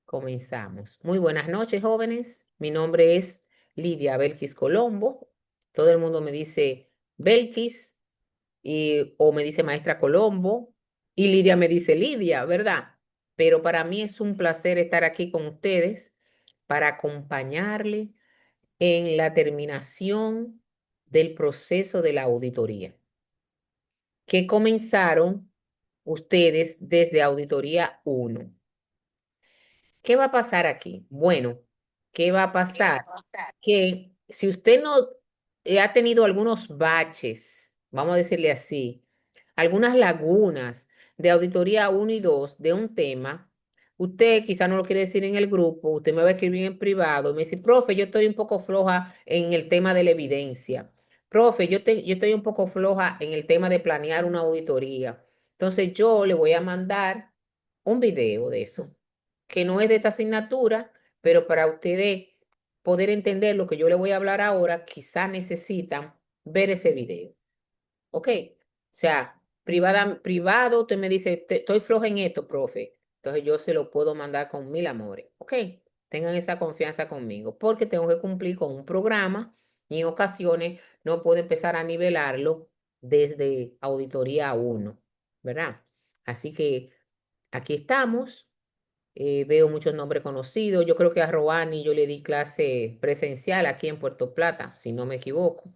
Comenzamos. Muy buenas noches, jóvenes. Mi nombre es Lidia Belkis Colombo. Todo el mundo me dice Belkis o me dice Maestra Colombo y Lidia me dice Lidia, ¿verdad? Pero para mí es un placer estar aquí con ustedes para acompañarle en la terminación del proceso de la auditoría que comenzaron ustedes desde Auditoría 1. ¿Qué va a pasar aquí? Bueno, ¿qué va a pasar? Que si usted no ha tenido algunos baches, vamos a decirle así, algunas lagunas de auditoría 1 y 2 de un tema, usted quizá no lo quiere decir en el grupo, usted me va a escribir en privado, me dice, profe, yo estoy un poco floja en el tema de la evidencia. Profe, yo estoy un poco floja en el tema de planear una auditoría. Entonces yo le voy a mandar un video de eso que no es de esta asignatura, pero para ustedes poder entender lo que yo le voy a hablar ahora, quizás necesitan ver ese video. ¿Ok? O sea, privado, usted me dice, estoy floja en esto, profe. Entonces yo se lo puedo mandar con mil amores. ¿Ok? Tengan esa confianza conmigo, porque tengo que cumplir con un programa y en ocasiones no puedo empezar a nivelarlo desde auditoría 1, ¿verdad? Así que aquí estamos. Veo muchos nombres conocidos. Yo creo que a Roani yo le di clase presencial aquí en Puerto Plata, si no me equivoco.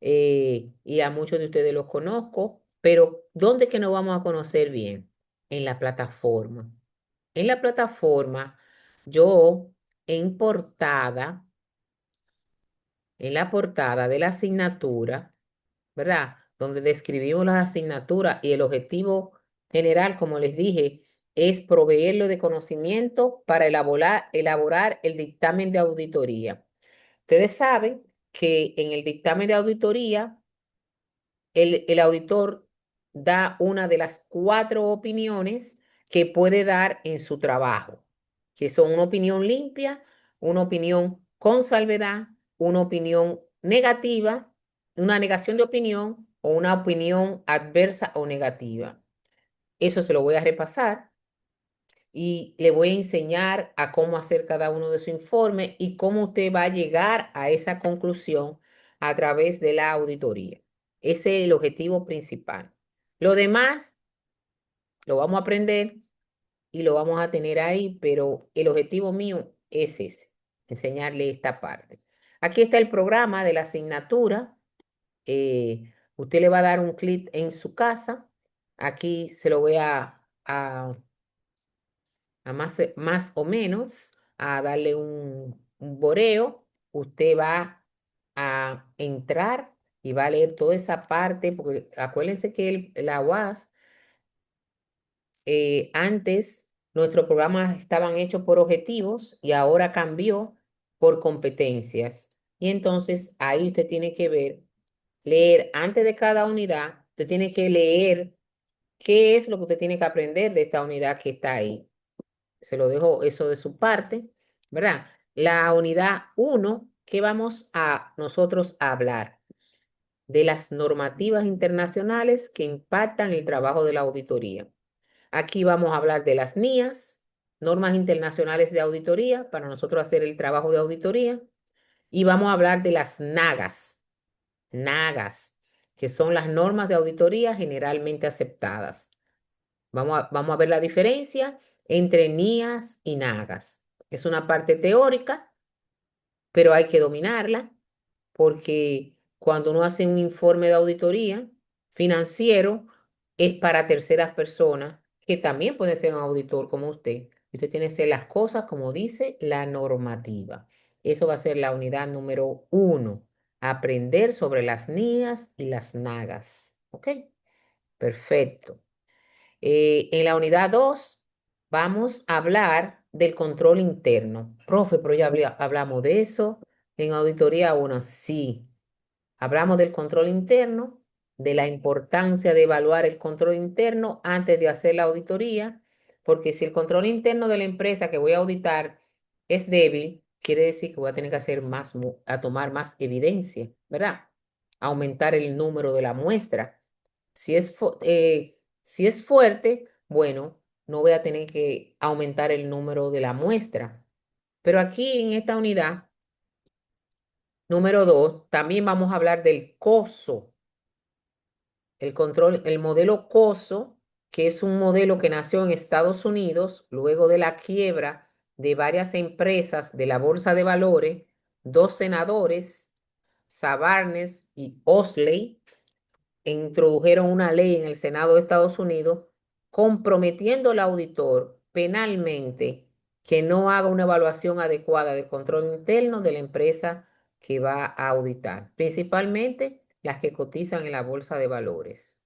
Y a muchos de ustedes los conozco, pero ¿dónde es que nos vamos a conocer bien? En la plataforma. En la plataforma, yo en portada, en la portada de la asignatura, ¿verdad? Donde describimos las asignaturas y el objetivo general, como les dije, es proveerlo de conocimiento para elaborar el dictamen de auditoría. Ustedes saben que en el dictamen de auditoría, el auditor da una de las 4 opiniones que puede dar en su trabajo, que son una opinión limpia, una opinión con salvedad, una opinión negativa, una negación de opinión o una opinión adversa o negativa. Eso se lo voy a repasar y le voy a enseñar a cómo hacer cada uno de sus informes y cómo usted va a llegar a esa conclusión a través de la auditoría. Ese es el objetivo principal. Lo demás lo vamos a aprender y lo vamos a tener ahí, pero el objetivo mío es ese, enseñarle esta parte. Aquí está el programa de la asignatura. Usted le va a dar un clic en su casa. Aquí se lo voy a más o menos a darle un boreo. Usted va a entrar y va a leer toda esa parte, porque acuérdense que la UAS, antes nuestros programas estaban hechos por objetivos y ahora cambió por competencias. Y entonces ahí usted tiene que leer antes de cada unidad, usted tiene que leer qué es lo que usted tiene que aprender de esta unidad que está ahí. Se lo dejo eso de su parte, ¿verdad? La unidad 1, que vamos a nosotros a hablar de las normativas internacionales que impactan el trabajo de la auditoría. Aquí vamos a hablar de las NIAs, normas internacionales de auditoría, para nosotros hacer el trabajo de auditoría. Y vamos a hablar de las NAGAS, que son las normas de auditoría generalmente aceptadas. Vamos a ver la diferencia entre NIAS y NAGAS. Es una parte teórica, pero hay que dominarla porque cuando uno hace un informe de auditoría financiero es para terceras personas que también puede ser un auditor como usted. Usted tiene que hacer las cosas como dice la normativa. Eso va a ser la unidad número 1. Aprender sobre las NIAS y las NAGAS. ¿Ok? Perfecto. En la unidad 2 vamos a hablar del control interno. Profe, pero ya hablamos de eso en auditoría 1. Sí, hablamos del control interno, de la importancia de evaluar el control interno antes de hacer la auditoría, porque si el control interno de la empresa que voy a auditar es débil, quiere decir que voy a tener que hacer a tomar más evidencia, ¿verdad? Aumentar el número de la muestra. Si es fuerte, bueno, no voy a tener que aumentar el número de la muestra. Pero aquí en esta unidad, número 2, también vamos a hablar del COSO, el modelo COSO, que es un modelo que nació en Estados Unidos luego de la quiebra de varias empresas de la Bolsa de Valores. Dos senadores, Sabarnes y Osley, introdujeron una ley en el Senado de Estados Unidos comprometiendo al auditor penalmente que no haga una evaluación adecuada de control interno de la empresa que va a auditar, principalmente las que cotizan en la bolsa de valores.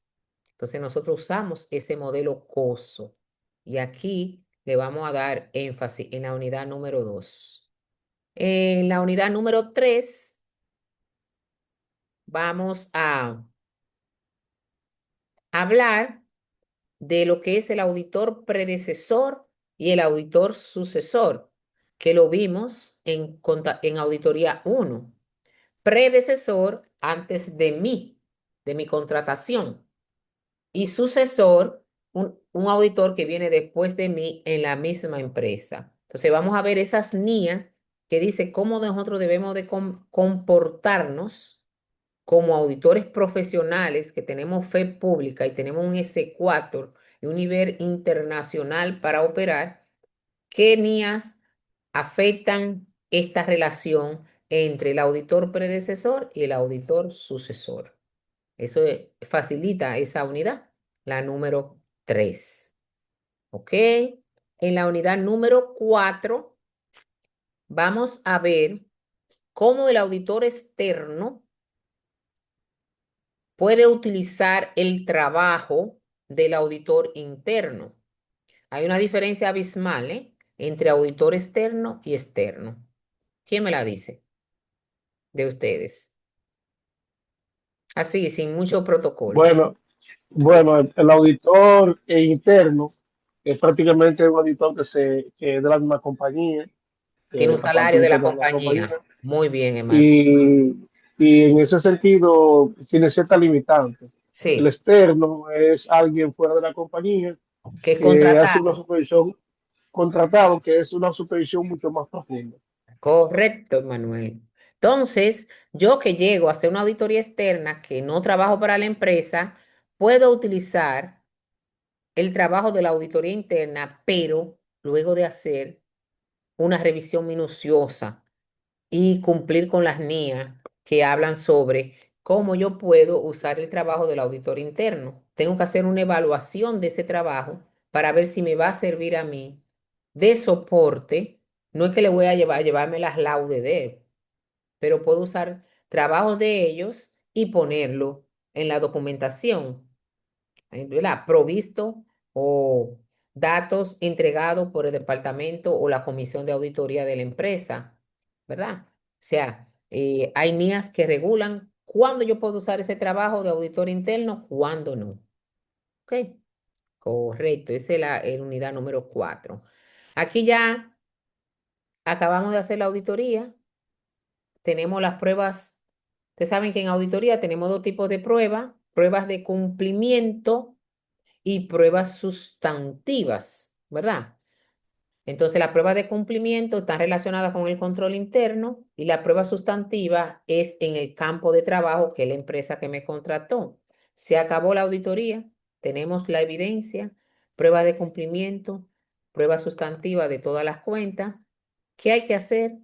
Entonces nosotros usamos ese modelo COSO y aquí le vamos a dar énfasis en la unidad número 2. En la unidad número 3 vamos a hablar de lo que es el auditor predecesor y el auditor sucesor, que lo vimos en auditoría 1. Predecesor antes de mi contratación, y sucesor, un auditor que viene después de mí en la misma empresa. Entonces vamos a ver esas NIA que dice cómo nosotros debemos de comportarnos como auditores profesionales que tenemos fe pública y tenemos un S4 y un nivel internacional para operar. ¿Qué NIAs afectan esta relación entre el auditor predecesor y el auditor sucesor? Eso facilita esa unidad, la número 3. ¿Ok? En la unidad número 4 vamos a ver cómo el auditor externo puede utilizar el trabajo del auditor interno. Hay una diferencia abismal, entre auditor externo y externo. ¿Quién me la dice de ustedes? Así, sin mucho protocolo. Bueno, Sí, bueno, el auditor interno es prácticamente un auditor que es de la misma compañía, tiene un la parte salario de la interna de la compañía, compañía. Muy bien, Emma. y, y en ese sentido tiene ciertas limitantes. El Sí, externo es alguien fuera de la compañía que es que hace una contratado. supervisión contratado, que es una supervisión mucho más profunda. Correcto, Manuel. Entonces, yo que llego a hacer una auditoría externa, que no trabajo para la empresa, puedo utilizar el trabajo de la auditoría interna, pero luego de hacer una revisión minuciosa y cumplir con las NIA que hablan sobre cómo yo puedo usar el trabajo del auditor interno. Tengo que hacer una evaluación de ese trabajo para ver si me va a servir a mí de soporte. No es que le voy a llevarme las laudes de él, pero puedo usar trabajos de ellos y ponerlo en la documentación, ¿verdad? Provisto o datos entregados por el departamento o la comisión de auditoría de la empresa, ¿verdad? O sea, hay NIAs que regulan cuándo yo puedo usar ese trabajo de auditor interno, cuándo no. ¿Ok? Correcto, esa es la unidad número 4. Aquí ya acabamos de hacer la auditoría, tenemos las pruebas. Ustedes saben que en auditoría tenemos dos tipos de pruebas, pruebas de cumplimiento y pruebas sustantivas, ¿verdad? Entonces, la prueba de cumplimiento está relacionada con el control interno y la prueba sustantiva es en el campo de trabajo que es la empresa que me contrató. Se acabó la auditoría, tenemos la evidencia, prueba de cumplimiento, prueba sustantiva de todas las cuentas. ¿Qué hay que hacer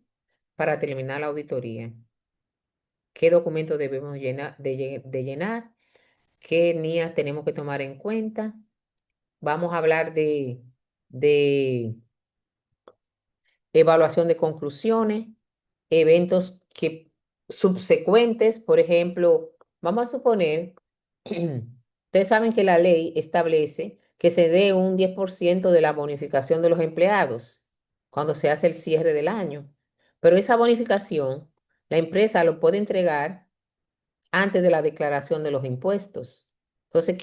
para terminar la auditoría? ¿Qué documentos debemos de llenar? ¿Qué NIAs tenemos que tomar en cuenta? Vamos a hablar de evaluación de conclusiones, eventos subsecuentes, por ejemplo, vamos a suponer, ustedes saben que la ley establece que se dé un 10% de la bonificación de los empleados cuando se hace el cierre del año, pero esa bonificación la empresa lo puede entregar antes de la declaración de los impuestos. Entonces,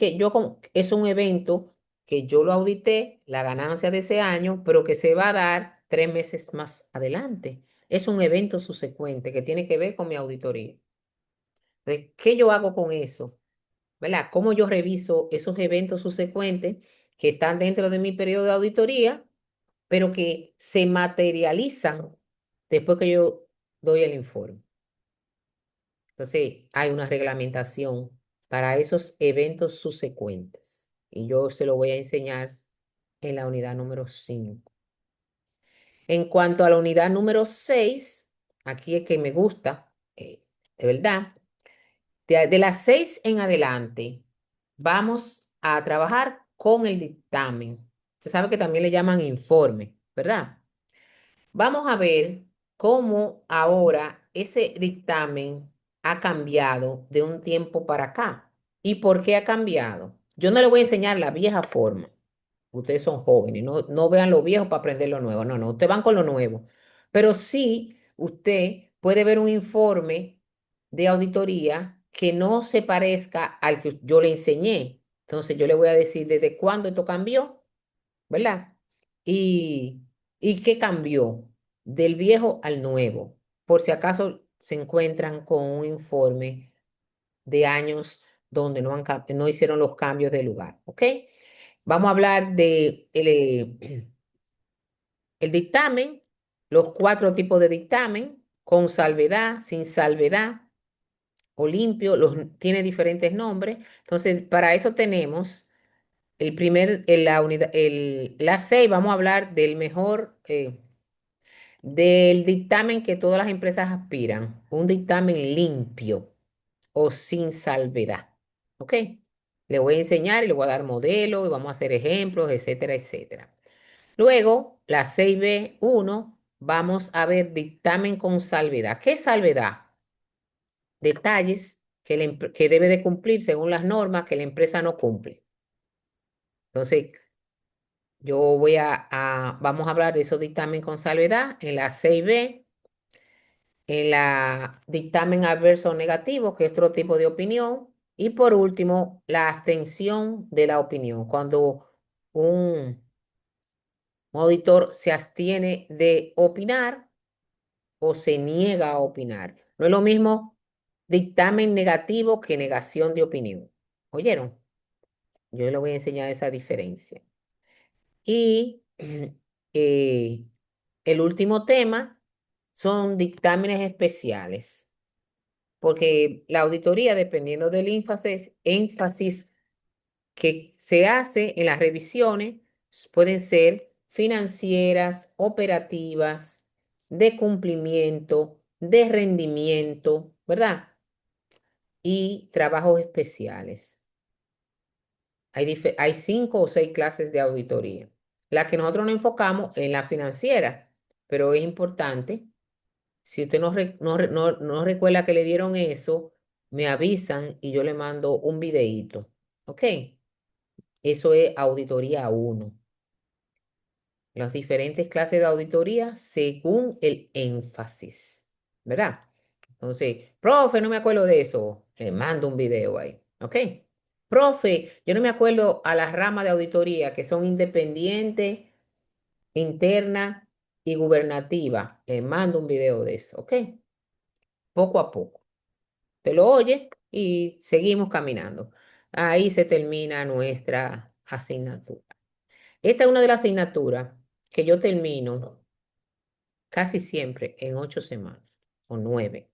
es un evento que yo lo audité, la ganancia de ese año, pero que se va a dar 3 meses más adelante. Es un evento subsecuente que tiene que ver con mi auditoría. Entonces, ¿qué yo hago con eso? ¿Verdad? ¿Cómo yo reviso esos eventos subsecuentes que están dentro de mi periodo de auditoría, pero que se materializan después que yo doy el informe. Entonces, hay una reglamentación para esos eventos subsecuentes. Y yo se lo voy a enseñar en la unidad número 5. En cuanto a la unidad número 6, aquí es que me gusta, de verdad, de las 6 en adelante, vamos a trabajar con el dictamen. Usted sabe que también le llaman informe, ¿verdad? Vamos a ver cómo ahora ese dictamen ha cambiado de un tiempo para acá. ¿Y por qué ha cambiado? Yo no le voy a enseñar la vieja forma. Ustedes son jóvenes, no vean lo viejo para aprender lo nuevo. No, ustedes van con lo nuevo. Pero sí, usted puede ver un informe de auditoría que no se parezca al que yo le enseñé. Entonces yo le voy a decir desde cuándo esto cambió, ¿verdad? Y, y qué cambió del viejo al nuevo, por si acaso se encuentran con un informe de años donde no hicieron los cambios de lugar, ¿ok? Vamos a hablar de el dictamen, los 4 tipos de dictamen, con salvedad, sin salvedad o limpio, tiene diferentes nombres. Entonces, para eso tenemos la unidad, la 6, vamos a hablar del mejor, del dictamen que todas las empresas aspiran, un dictamen limpio o sin salvedad. ¿Ok? Le voy a enseñar y le voy a dar modelos y vamos a hacer ejemplos, etcétera, etcétera. Luego, la 6B1, vamos a ver dictamen con salvedad. ¿Qué es salvedad? Detalles que debe de cumplir según las normas que la empresa no cumple. Entonces, vamos a hablar de esos dictamen con salvedad en la 6B, en la dictamen adverso o negativo, que es otro tipo de opinión, y por último, la abstención de la opinión, cuando un, un auditor se abstiene de opinar o se niega a opinar. No es lo mismo dictamen negativo que negación de opinión. ¿Oyeron? Yo les voy a enseñar esa diferencia. Y eh, el último tema son dictámenes especiales, porque la auditoría, dependiendo del énfasis que se hace en las revisiones, pueden ser financieras, operativas, de cumplimiento, de rendimiento, ¿verdad? Y trabajos especiales. Hay 5 o 6 clases de auditoría. La que nosotros nos enfocamos en la financiera, pero es importante, si usted no recuerda que le dieron eso, me avisan y yo le mando un videíto. ¿Ok? Eso es auditoría 1. Las diferentes clases de auditoría según el énfasis, ¿verdad? Entonces, profe, no me acuerdo de eso. Le mando un video ahí, ¿ok? Profe, yo no me acuerdo a las ramas de auditoría que son independientes, interna y gubernativa. Le mando un video de eso, ¿ok? Poco a poco. Te lo oye y seguimos caminando. Ahí se termina nuestra asignatura. Esta es una de las asignaturas que yo termino casi siempre en 8 semanas o 9.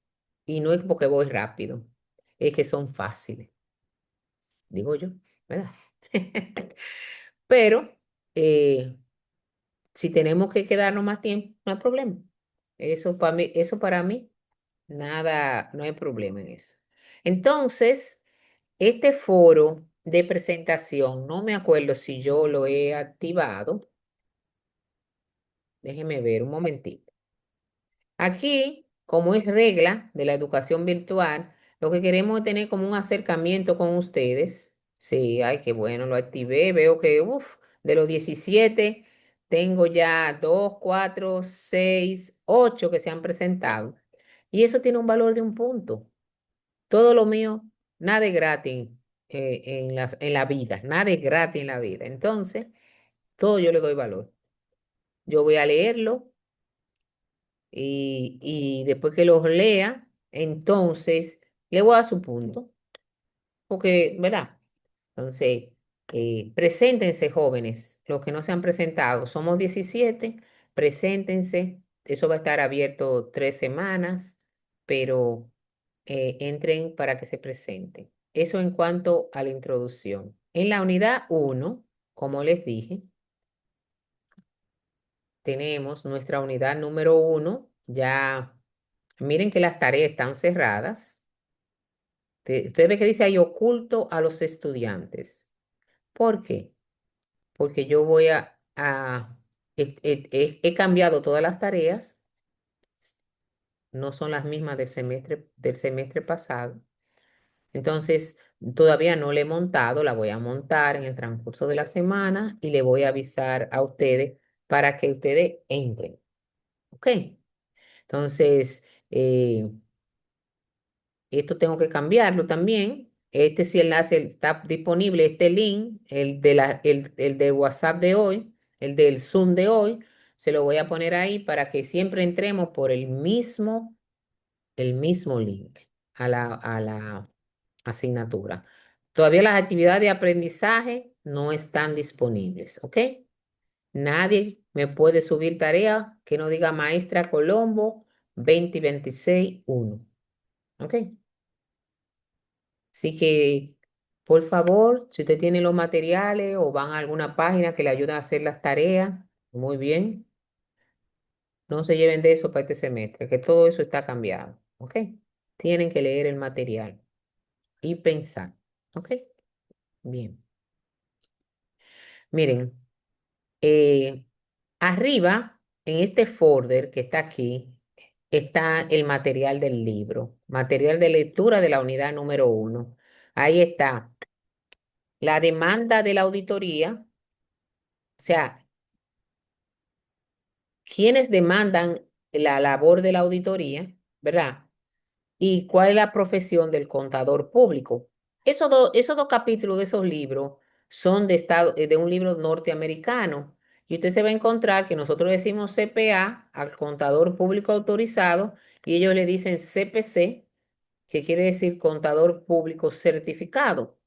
Y no es porque voy rápido, es que son fáciles, digo yo, ¿verdad? Pero eh, si tenemos que quedarnos más tiempo, no hay problema. Eso para mí, nada, no hay problema en eso. Entonces, este foro de presentación, no me acuerdo si yo lo he activado. Déjeme ver un momentito. Aquí, como es regla de la educación virtual, lo que queremos es tener como un acercamiento con ustedes. Sí, ay, qué bueno, lo activé. Veo que, de los 17, tengo ya 2, 4, 6, 8 que se han presentado. Y eso tiene un valor de un punto. Todo lo mío, nada es gratis en la vida, nada es gratis en la vida. Entonces, todo yo le doy valor. Yo voy a leerlo y después que los lea, entonces le voy a dar su punto, porque, ¿verdad? Entonces, Preséntense, jóvenes, los que no se han presentado. Somos 17, preséntense. Eso va a estar abierto 3 semanas, pero entren para que se presenten. Eso en cuanto a la introducción. En la unidad uno, como les dije, tenemos nuestra unidad número uno. Ya miren que las tareas están cerradas. Usted ve que dice ahí oculto a los estudiantes. ¿Por qué? Porque yo voy he cambiado todas las tareas, no son las mismas del semestre pasado. Entonces, todavía no le he montado, la voy a montar en el transcurso de la semana y le voy a avisar a ustedes para que ustedes entren. ¿Ok? Entonces, esto tengo que cambiarlo también. Este sí enlace está disponible, este link, el de WhatsApp de hoy, el del Zoom de hoy, se lo voy a poner ahí para que siempre entremos por el mismo link a la asignatura. Todavía las actividades de aprendizaje no están disponibles, ¿ok? Nadie me puede subir tarea que no diga maestra Colombo 2026-1, ¿ok? Así que, por favor, si usted tiene los materiales o van a alguna página que le ayuda a hacer las tareas, muy bien, no se lleven de eso para este semestre, que todo eso está cambiado, ¿ok? Tienen que leer el material y pensar, ¿ok? Bien. Miren, eh, arriba, en este folder que está aquí, está el material del libro, material de lectura de la unidad número uno. Ahí está la demanda de la auditoría, o sea, quienes demandan la labor de la auditoría, ¿verdad? Y cuál es la profesión del contador público. Esos dos capítulos de esos libros son de un libro norteamericano. Y usted se va a encontrar que nosotros decimos CPA al contador público autorizado y ellos le dicen CPC, que quiere decir contador público certificado,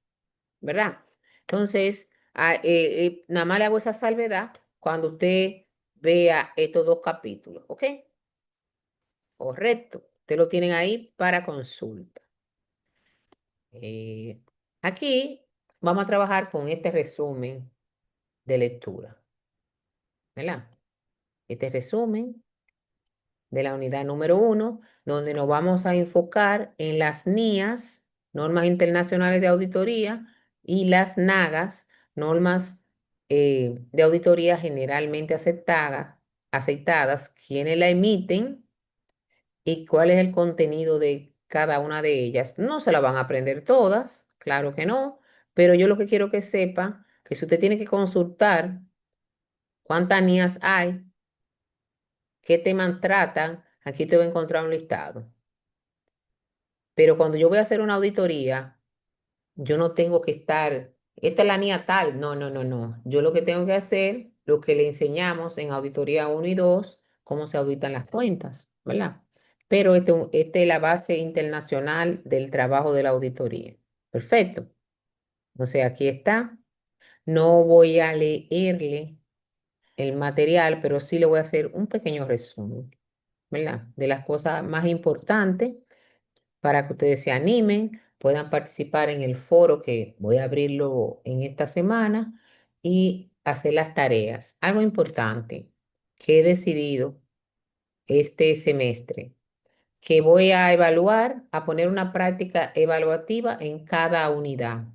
¿verdad? Entonces, nada más le hago esa salvedad cuando usted vea estos dos capítulos, ¿ok? Correcto. Usted lo tienen ahí para consulta. Eh, Aquí vamos a trabajar con este resumen de lectura, ¿verdad? Este resumen de la unidad número uno, donde nos vamos a enfocar en las NIAs, normas internacionales de auditoría, y las NAGAs, normas de auditoría generalmente aceptadas, quienes la emiten y cuál es el contenido de cada una de ellas. No se la van a aprender todas, claro que no, pero yo lo que quiero que sepa que si usted tiene que consultar cuántas NIAs hay, qué temas tratan, aquí te va a encontrar un listado. Pero cuando yo voy a hacer una auditoría, yo no tengo que estar, esta es la NIA tal, no, no, no, no. Yo lo que tengo que hacer, lo que le enseñamos en auditoría uno y 2, cómo se auditan las cuentas, ¿verdad? Pero este es la base internacional del trabajo de la auditoría. Perfecto. Entonces aquí está. No voy a leerle el material, pero sí le voy a hacer un pequeño resumen, ¿verdad? De las cosas más importantes para que ustedes se animen, puedan participar en el foro que voy a abrirlo en esta semana y hacer las tareas. Algo importante que he decidido este semestre, que voy a evaluar, a poner una práctica evaluativa en cada unidad.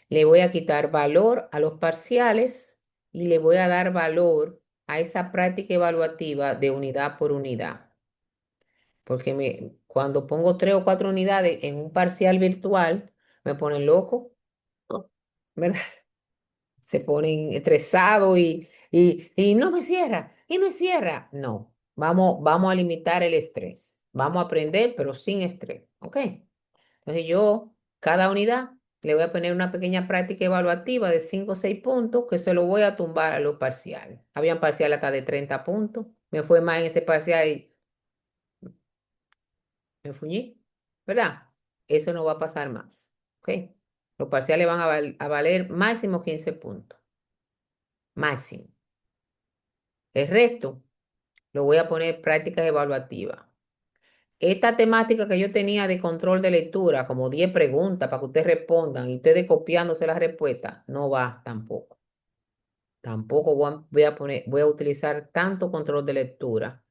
Le voy a quitar valor a los parciales y le voy a dar valor a esa práctica evaluativa de unidad por unidad. Porque cuando pongo 3 o 4 unidades en un parcial virtual, me ponen loco, ¿verdad? Se ponen estresados y no me cierra, y me cierra. No, vamos a limitar el estrés. Vamos a aprender, pero sin estrés, ¿ok? Entonces yo, cada unidad, le voy a poner una pequeña práctica evaluativa de 5 o 6 puntos que se lo voy a tumbar a los parciales. Habían parciales hasta de 30 puntos. Me fue más en ese parcial y me fuñí, ¿verdad? Eso no va a pasar más, ¿ok? Los parciales van a valer máximo 15 puntos. Máximo. El resto lo voy a poner prácticas evaluativas. Esta temática que yo tenía de control de lectura, como 10 preguntas para que ustedes respondan y ustedes copiándose las respuestas, no va tampoco. Tampoco voy a utilizar tanto control de lectura.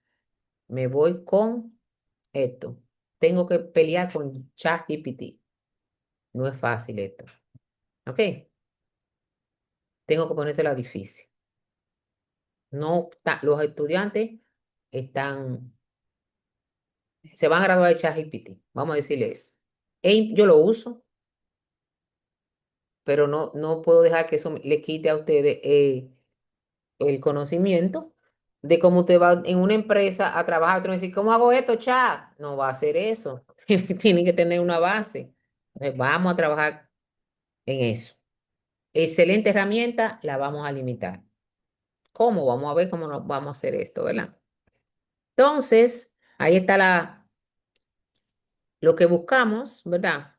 Me voy con esto. Tengo que pelear con ChatGPT. No es fácil esto. ¿Ok? Tengo que ponérsela difícil. No, los estudiantes están, se van a graduar de ChatGPT. Vamos a decirles eso. Yo lo uso, pero no puedo dejar que eso le quite a ustedes el conocimiento de cómo usted va en una empresa a trabajar. Otro decir, ¿cómo hago esto, chat? No va a hacer eso. Tienen que tener una base. Entonces, vamos a trabajar en eso. Excelente herramienta, la vamos a limitar. ¿Cómo? Vamos a ver cómo nos vamos a hacer esto, ¿verdad? Entonces, ahí está lo que buscamos, ¿verdad?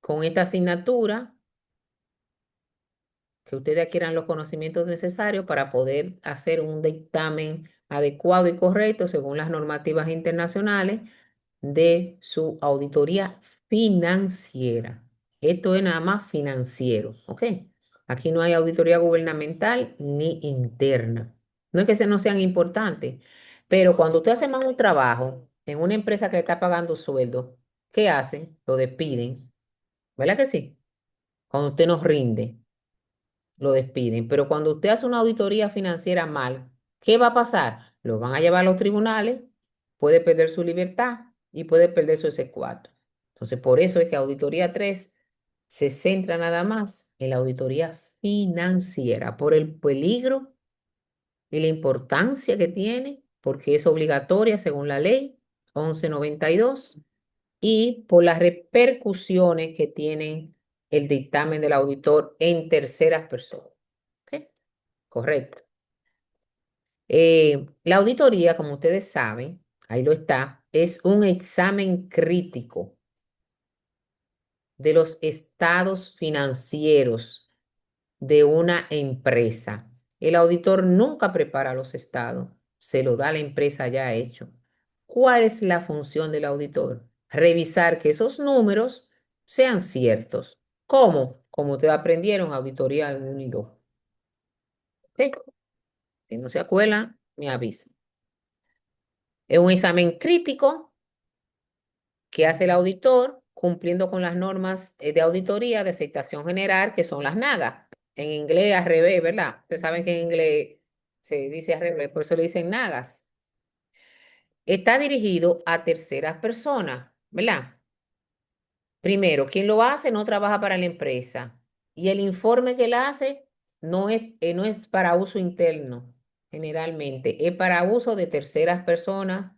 Con esta asignatura, que ustedes adquieran los conocimientos necesarios para poder hacer un dictamen adecuado y correcto según las normativas internacionales de su auditoría financiera. Esto es nada más financiero, ¿ok? Aquí no hay auditoría gubernamental ni interna. No es que no sean importantes, pero cuando usted hace mal un trabajo en una empresa que le está pagando sueldo, ¿qué hacen? Lo despiden, ¿verdad que sí? Cuando usted nos rinde, lo despiden. Pero cuando usted hace una auditoría financiera mal, ¿qué va a pasar? Lo van a llevar a los tribunales, puede perder su libertad y puede perder su S4. Entonces, por eso es que Auditoría 3 se centra nada más en la auditoría financiera, por el peligro y la importancia que tiene, porque es obligatoria según la ley 1192 y por las repercusiones que tiene el dictamen del auditor en terceras personas. ¿Ok? Correcto. La auditoría, como ustedes saben, ahí lo está, es un examen crítico de los estados financieros de una empresa. El auditor nunca prepara los estados, se lo da a la empresa ya hecho. ¿Cuál es la función del auditor? Revisar que esos números sean ciertos. ¿Cómo? Como ustedes aprendieron, auditoría en 1 y 2. ¿Ok? Si no se acuerdan, me avisa. Es un examen crítico que hace el auditor cumpliendo con las normas de auditoría de aceptación general, que son las NAGA. En inglés al revés, ¿verdad? Ustedes saben que en inglés se dice al revés, por eso le dicen NAGAs. Está dirigido a terceras personas, ¿verdad? Primero, quien lo hace no trabaja para la empresa y el informe que él hace no es para uso interno, generalmente, es para uso de terceras personas,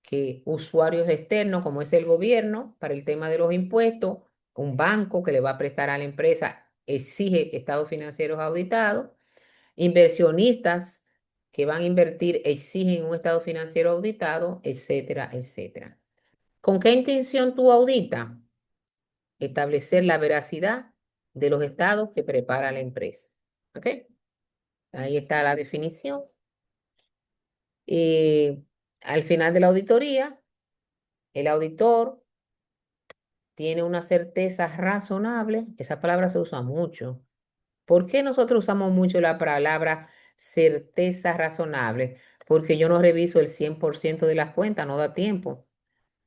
que usuarios externos, como es el gobierno, para el tema de los impuestos, un banco que le va a prestar a la empresa exige estados financieros auditados, inversionistas que van a invertir exigen un estado financiero auditado, etcétera, etcétera. ¿Con qué intención tú auditas? Establecer la veracidad de los estados que prepara la empresa. ¿Ok? Ahí está la definición. Y al final de la auditoría, el auditor tiene una certeza razonable. Esa palabra se usa mucho. ¿Por qué nosotros usamos mucho la palabra certeza razonable? Porque yo no reviso el 100% de las cuentas, no da tiempo.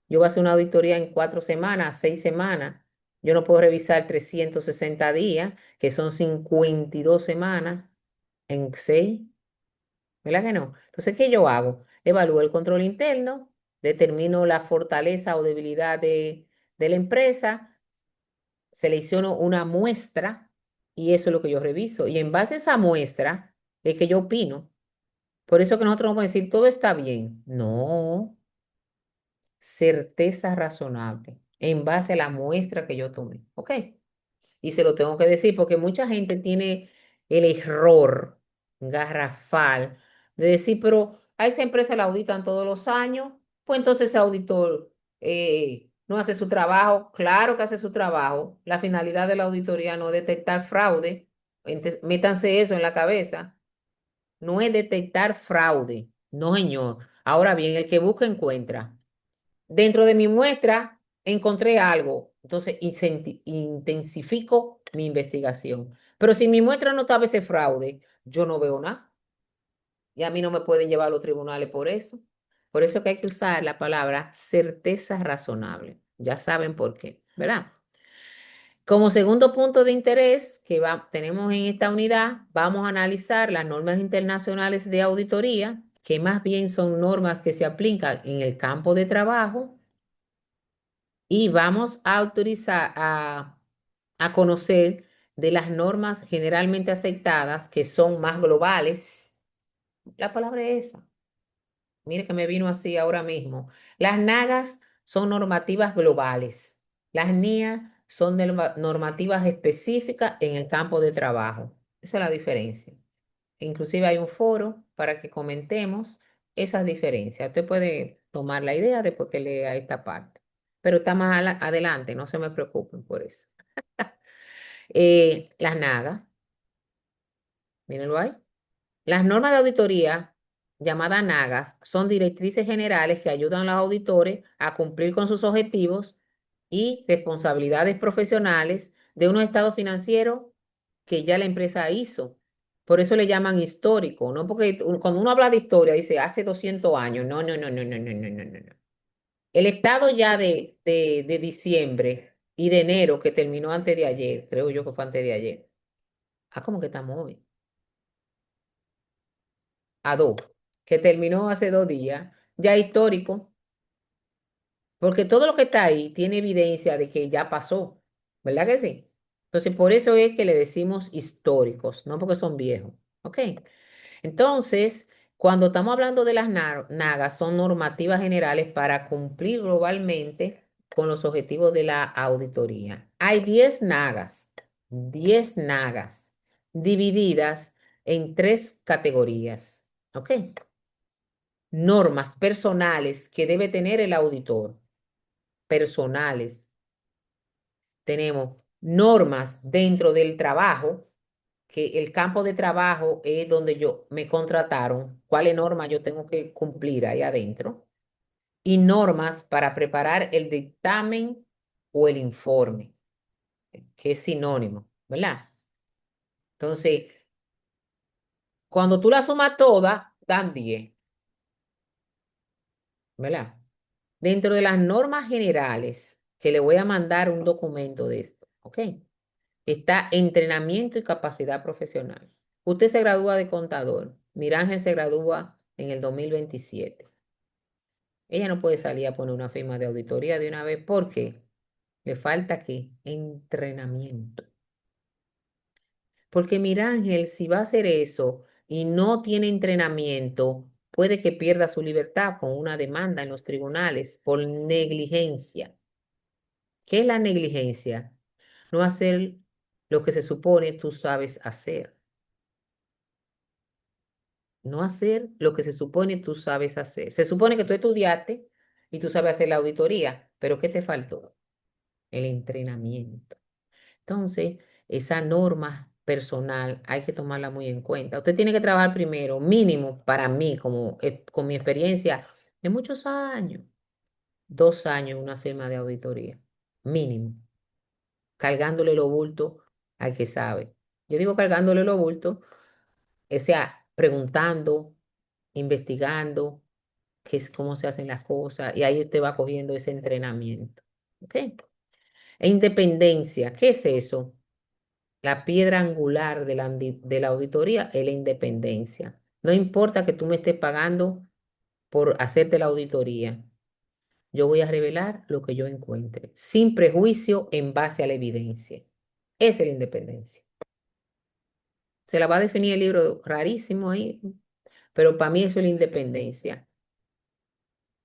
Yo voy a hacer una auditoría en 4 semanas, 6 semanas. Yo no puedo revisar 360 días, que son 52 semanas en 6. ¿Verdad que no? Entonces, ¿qué yo hago? Evalúo el control interno, determino la fortaleza o debilidad de la empresa, selecciono una muestra y eso es lo que yo reviso. Y en base a esa muestra es que yo opino. Por eso que nosotros vamos a decir, todo está bien. No, certeza razonable en base a la muestra que yo tomé. ¿Ok? Y se lo tengo que decir porque mucha gente tiene el error garrafal de decir, pero a esa empresa la auditan todos los años, pues entonces ese auditor no hace su trabajo, claro que hace su trabajo. La finalidad de la auditoría no es detectar fraude. Métanse eso en la cabeza. No es detectar fraude. No, señor. Ahora bien, el que busca encuentra. Dentro de mi muestra encontré algo. Entonces intensifico mi investigación. Pero si mi muestra no estaba ese fraude, yo no veo nada. Y a mí no me pueden llevar a los tribunales por eso. Por eso que hay que usar la palabra certeza razonable. Ya saben por qué, ¿verdad? Como segundo punto de interés que tenemos en esta unidad, vamos a analizar las normas internacionales de auditoría, que más bien son normas que se aplican en el campo de trabajo, y vamos a autorizar a conocer de las normas generalmente aceptadas que son más globales. La palabra es esa. Mire que me vino así ahora mismo. Las NAGAS son normativas globales. Las NIA son normativas específicas en el campo de trabajo. Esa es la diferencia. Inclusive hay un foro para que comentemos esas diferencias. Usted puede tomar la idea después que lea esta parte. Pero está más adelante, no se me preocupen por eso. Las NAGAS, mírenlo ahí. Las normas de auditoría, llamadas NAGAS, son directrices generales que ayudan a los auditores a cumplir con sus objetivos y responsabilidades profesionales de unos estados financieros que ya la empresa hizo. Por eso le llaman histórico, ¿no? Porque cuando uno habla de historia, dice hace 200 años. No, no, no, no, no, no, no, no, no, no. El estado ya de diciembre y de enero, que terminó antes de ayer, creo yo que fue antes de ayer. Ah, ¿cómo que estamos hoy? A dos, que terminó hace 2 días, ya histórico, porque todo lo que está ahí tiene evidencia de que ya pasó, ¿verdad que sí? Entonces, por eso es que le decimos históricos, no porque son viejos, ¿ok? Entonces, cuando estamos hablando de las NAGAs, son normativas generales para cumplir globalmente con los objetivos de la auditoría. Hay 10 NAGAs, 10 NAGAs, divididas en 3 categorías, ¿ok? Normas personales que debe tener el auditor, personales. Tenemos normas dentro del trabajo, que el campo de trabajo es donde yo me contrataron, cuáles normas yo tengo que cumplir ahí adentro, y normas para preparar el dictamen o el informe, que es sinónimo, ¿verdad? Entonces, cuando tú las sumas todas, dan 10, ¿verdad? Dentro de las normas generales, que le voy a mandar un documento de esto, ¿ok? Está entrenamiento y capacidad profesional. Usted se gradúa de contador. Mirángel se gradúa en el 2027. Ella no puede salir a poner una firma de auditoría de una vez porque le falta ¿qué? Entrenamiento. Porque Mirángel, si va a hacer eso y no tiene entrenamiento, puede que pierda su libertad con una demanda en los tribunales por negligencia. ¿Qué es la negligencia? No hacer lo que se supone tú sabes hacer. No hacer lo que se supone tú sabes hacer. Se supone que tú estudiaste y tú sabes hacer la auditoría, pero ¿qué te faltó? El entrenamiento. Entonces, esa norma personal hay que tomarla muy en cuenta. Usted tiene que trabajar primero, mínimo para mí, como con mi experiencia de muchos años, 2 años en una firma de auditoría, mínimo, cargándole los bultos al que sabe. Yo digo cargándole los bultos, o sea, preguntando, investigando qué es cómo se hacen las cosas, y ahí usted va cogiendo ese entrenamiento. ¿Ok? E independencia, ¿qué es eso? La piedra angular de la auditoría es la independencia. No importa que tú me estés pagando por hacerte la auditoría, yo voy a revelar lo que yo encuentre, sin prejuicio en base a la evidencia. Esa es la independencia. Se la va a definir el libro rarísimo ahí, pero para mí eso es la independencia.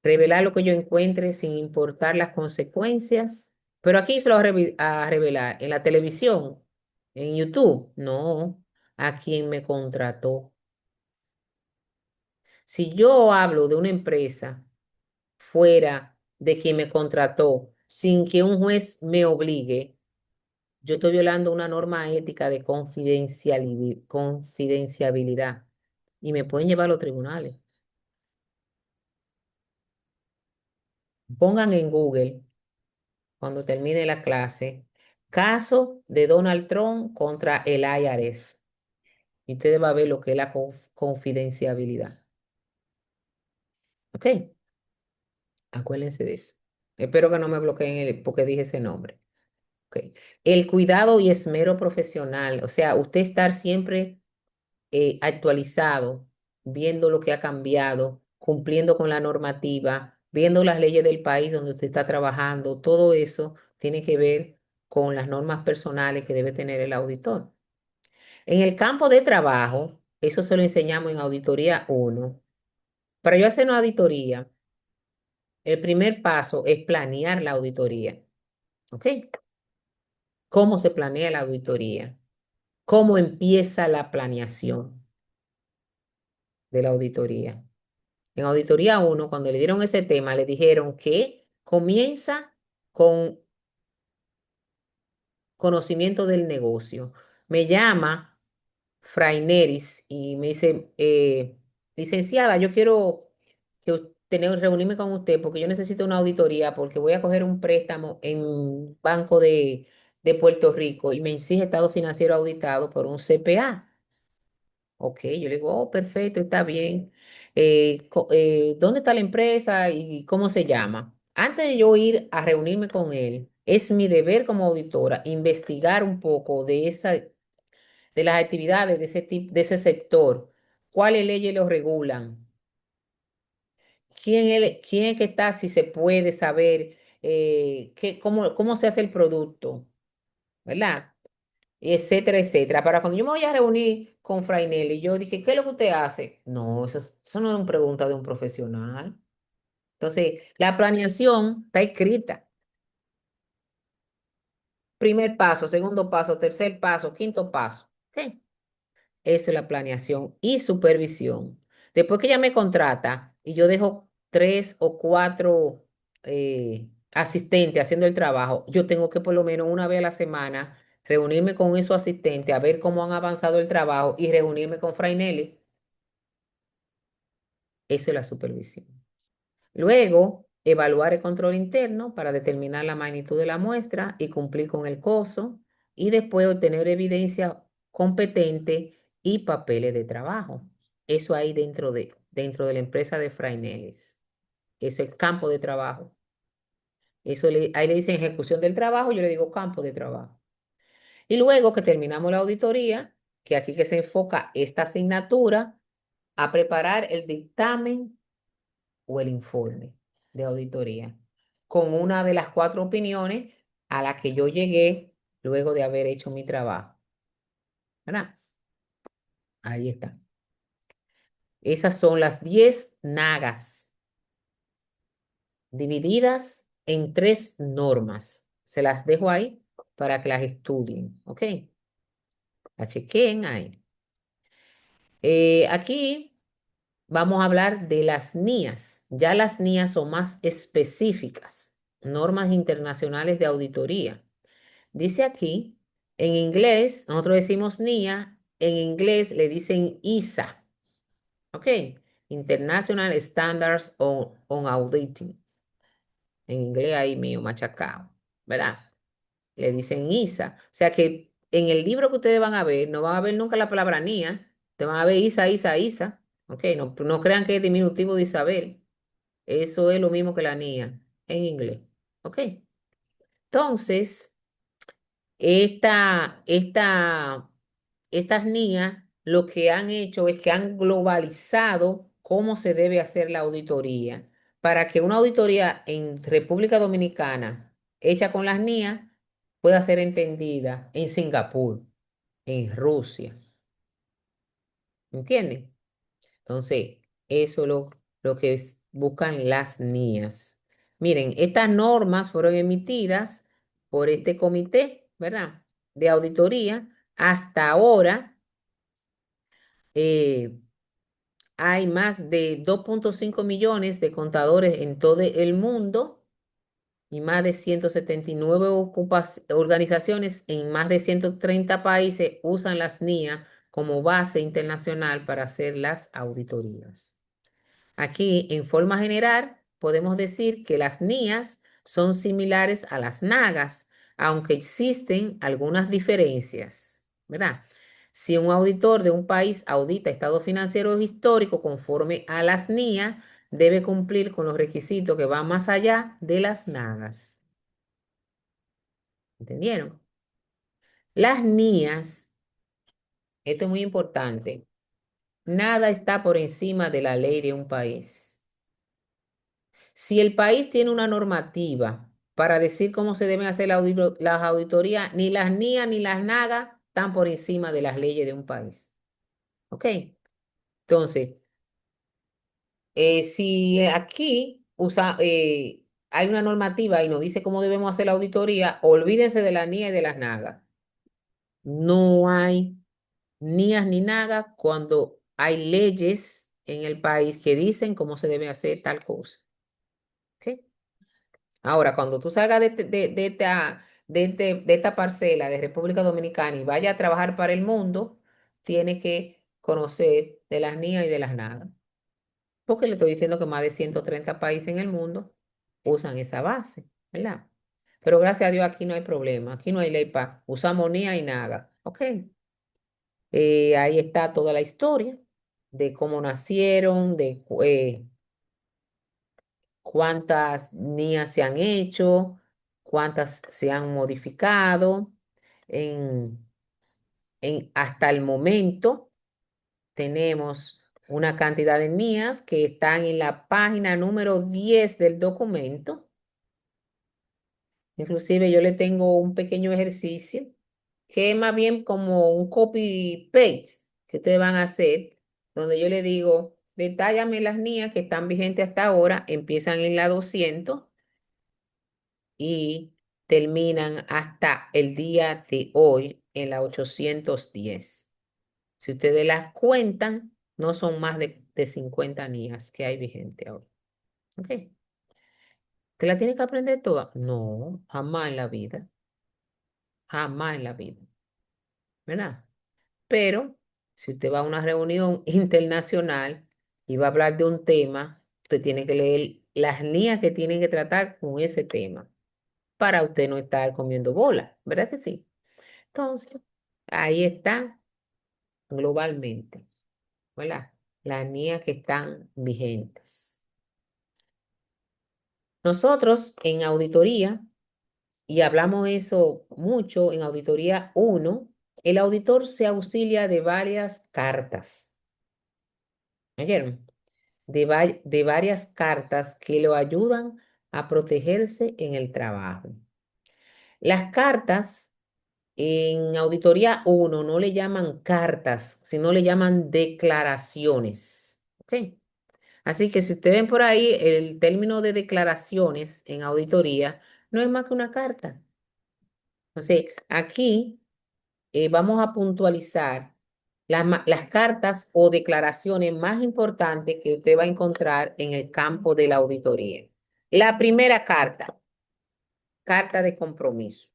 Revelar lo que yo encuentre sin importar las consecuencias. Pero aquí se lo va a revelar en la televisión, en YouTube. No, a quien me contrató. Si yo hablo de una empresa fuera de quien me contrató sin que un juez me obligue, yo estoy violando una norma ética de confidenciabilidad y me pueden llevar a los tribunales. Pongan en Google, cuando termine la clase, caso de Donald Trump contra el IRS. Y ustedes van a ver lo que es la confidenciabilidad. ¿Ok? Acuérdense de eso. Espero que no me bloqueen porque dije ese nombre. ¿Ok? El cuidado y esmero profesional, o sea, usted estar siempre actualizado, viendo lo que ha cambiado, cumpliendo con la normativa, viendo las leyes del país donde usted está trabajando, todo eso tiene que ver con las normas personales que debe tener el auditor. En el campo de trabajo, eso se lo enseñamos en auditoría uno. Para yo hacer una auditoría, el primer paso es planear la auditoría. ¿Ok? ¿Cómo se planea la auditoría? ¿Cómo empieza la planeación de la auditoría? En auditoría uno, cuando le dieron ese tema, le dijeron que comienza con conocimiento del negocio. Me llama Fraineris y me dice, licenciada, yo quiero reunirme con usted porque yo necesito una auditoría porque voy a coger un préstamo en un banco de Puerto Rico y me exige estado financiero auditado por un CPA. Ok, yo le digo, oh, perfecto, está bien. ¿Dónde está la empresa y cómo se llama? Antes de yo ir a reunirme con él, es mi deber como auditora investigar un poco de las actividades de ese tipo, de ese sector, cuáles leyes lo regulan, quién es que está, si se puede saber cómo se hace el producto, ¿verdad? Etcétera, etcétera. Para cuando yo me voy a reunir con Frainelli, yo dije, ¿qué es lo que usted hace? No, eso no es una pregunta de un profesional. Entonces, la planeación está escrita. Primer paso, segundo paso, tercer paso, quinto paso. ¿Ok? Eso es la planeación y supervisión. Después que ella me contrata y yo dejo 3 o 4 asistentes haciendo el trabajo, yo tengo que por lo menos una vez a la semana reunirme con esos asistentes a ver cómo han avanzado el trabajo y reunirme con Frainelli. Eso es la supervisión. Luego, evaluar el control interno para determinar la magnitud de la muestra y cumplir con el costo. Y después obtener evidencia competente y papeles de trabajo. Eso ahí dentro de la empresa de Frainelis. Es el campo de trabajo. Ahí le dicen ejecución del trabajo, yo le digo campo de trabajo. Y luego que terminamos la auditoría, que aquí que se enfoca esta asignatura, a preparar el dictamen o el informe de auditoría, con una de las 4 opiniones a las que yo llegué luego de haber hecho mi trabajo. ¿Verdad? Ahí está. Esas son las 10 nagas divididas en 3 normas. Se las dejo ahí para que las estudien. ¿Ok? Las chequen ahí. Aquí vamos a hablar de las NIAs. Ya las NIAs son más específicas, normas internacionales de auditoría. Dice aquí, en inglés, nosotros decimos NIA, en inglés le dicen ISA, ¿ok? International Standards on Auditing. En inglés ahí mío, machacado, ¿verdad? Le dicen ISA. O sea que en el libro que ustedes van a ver, no van a ver nunca la palabra NIA, te van a ver ISA, ISA, ISA, ¿ok? No, no crean que es diminutivo de Isabel. Eso es lo mismo que la NIA en inglés, ¿ok? Entonces, esta, esta, estas niñas lo que han hecho es que han globalizado cómo se debe hacer la auditoría para que una auditoría en República Dominicana hecha con las niñas pueda ser entendida en Singapur, en Rusia. ¿Entienden? Entonces, eso es lo que buscan las niñas. Miren, estas normas fueron emitidas por este comité, ¿verdad? De auditoría. Hasta ahora eh, hay más de 2,5 millones de contadores en todo el mundo y más de 179 organizaciones en más de 130 países usan las NIA como base internacional para hacer las auditorías. Aquí, en forma general, podemos decir que las NIAs son similares a las NAGAs, aunque existen algunas diferencias, ¿verdad? Si un auditor de un país audita estados financieros históricos conforme a las NIA, debe cumplir con los requisitos que van más allá de las NAGAs. ¿Entendieron? Las NIAs, esto es muy importante, nada está por encima de la ley de un país. Si el país tiene una normativa para decir cómo se deben hacer las auditorías, ni las NIA ni las NAGA están por encima de las leyes de un país. ¿Ok? Entonces, si aquí hay una normativa y nos dice cómo debemos hacer la auditoría, olvídense de la NIA y de las NAGA. No hay NIAs ni NAGA cuando hay leyes en el país que dicen cómo se debe hacer tal cosa. ¿Ok? Ahora, cuando tú salgas de esta parcela de República Dominicana y vayas a trabajar para el mundo, tienes que conocer de las NIA y de las NAGA. Porque le estoy diciendo que más de 130 países en el mundo usan esa base, ¿verdad? Pero gracias a Dios aquí no hay problema, aquí no hay ley para, usamos NIA y NAGA, ¿ok? Ahí está toda la historia de cómo nacieron, cuántas NIAs se han hecho, cuántas se han modificado. En, hasta el momento tenemos una cantidad de NIAs que están en la página número 10 del documento. Inclusive yo le tengo un pequeño ejercicio que es más bien como un copy-paste que ustedes van a hacer, donde yo le digo, detállame las NIAs que están vigentes hasta ahora, empiezan en la 200 y terminan hasta el día de hoy en la 810. Si ustedes las cuentan, no son más de 50 NIAs que hay vigente ahora. ¿Ok? ¿Te la tienes que aprender toda? No, jamás en la vida. Jamás en la vida. ¿Verdad? Pero si usted va a una reunión internacional y va a hablar de un tema, usted tiene que leer las NIAs que tienen que tratar con ese tema para usted no estar comiendo bola, ¿verdad que sí? Entonces, ahí está globalmente, ¿verdad? Las NIA que están vigentes. Nosotros en auditoría, y hablamos eso mucho en auditoría uno, el auditor se auxilia de varias cartas. ¿Oyeron? De varias cartas que lo ayudan a protegerse en el trabajo. Las cartas en auditoría uno no le llaman cartas, sino le llaman declaraciones. ¿Ok? Así que si ustedes ven por ahí el término de declaraciones en auditoría, no es más que una carta. Entonces, aquí vamos a puntualizar las cartas o declaraciones más importantes que usted va a encontrar en el campo de la auditoría. La primera carta, carta de compromiso.